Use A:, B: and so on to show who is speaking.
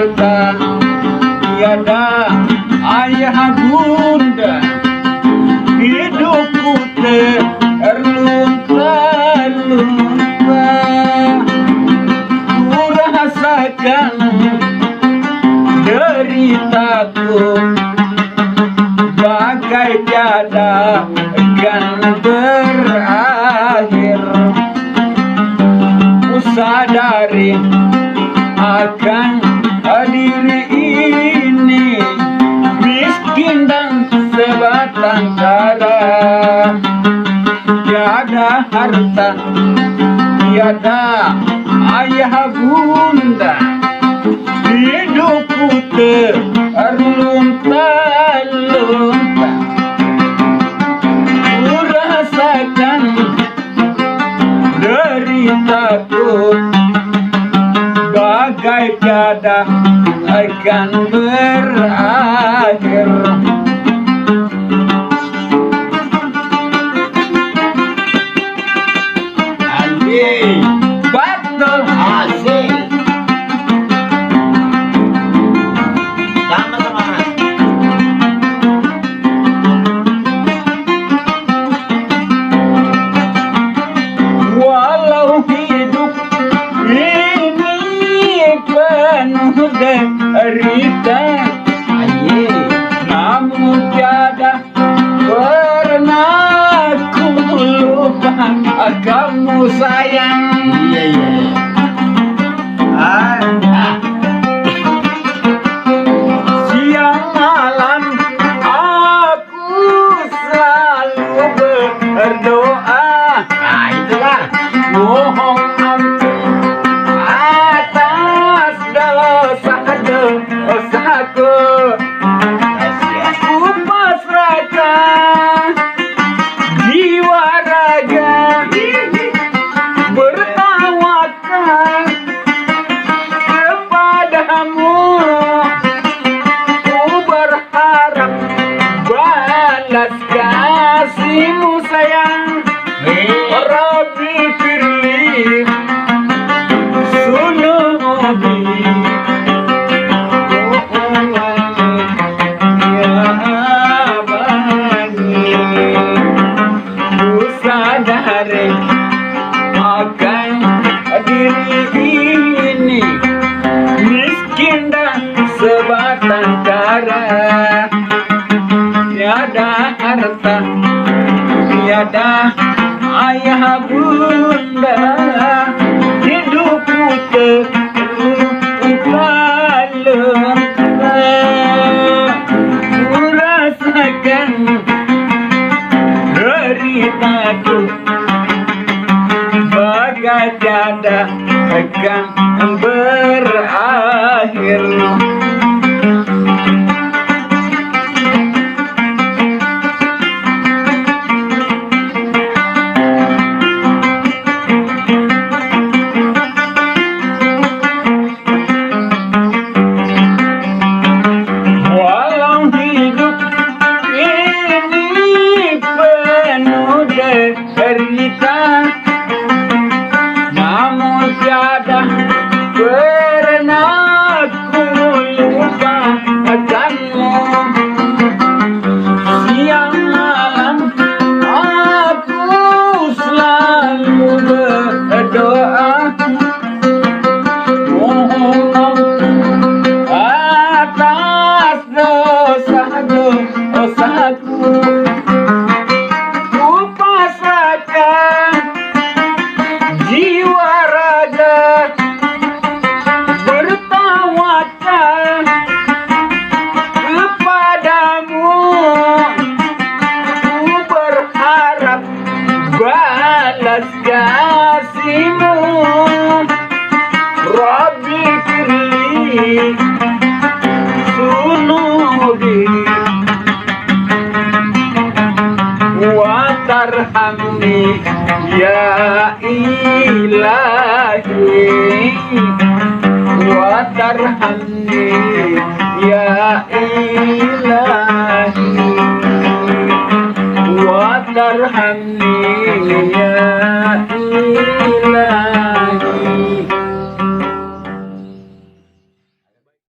A: harta, tiada ayah bunda, hidupku terlunta-lunta. Ku rasakan deritaku bagai tiada akan berakhir. Ku sadari akan diri ini miskin dan sebatang kara. Tiada harta, tiada ayah bunda, hidupku terlunta-lunta. Ku rasakan deritaku bagai tiada akan berakhir. Anjing, betul
B: Asik. Sama-sama Mas.
A: walau hidup ini penuh derita,
B: Aye.
A: namun tiada pernah ku lupa kamu sayang.
B: Iya iya.
A: Ah, siang malam aku selalu berdoa,
B: Nah itulah.
A: mohon ampun atas dosa-dosaku. Ku pasrahkan jiwa raga, bertawakal kepadamu. Ku berharap balas kasihmu sayang. Rabbi firli sunubi, ya Bani. Ku sadari akan diri ini miskin dan sebatang kara. Tiada harta, tiada ayah bunda, hidupku terlunta-lunta. Ku rasakan deritaku bagai tiada akan berakhir. Walau hidup ini penuh derita, namun tiada pernah ku lupa akanmu. Siang malam aku selalu berdoa, mohon ampun atas dosa-dosaku. Ku pasrahkan jiwa raga, bertawakal kepadamu. Ku berharap balas kasihmu. Rabbi firli sunubi, wa tarhamni ya ilahi, wa tarhamni ya ilahi, wa tarhamni ya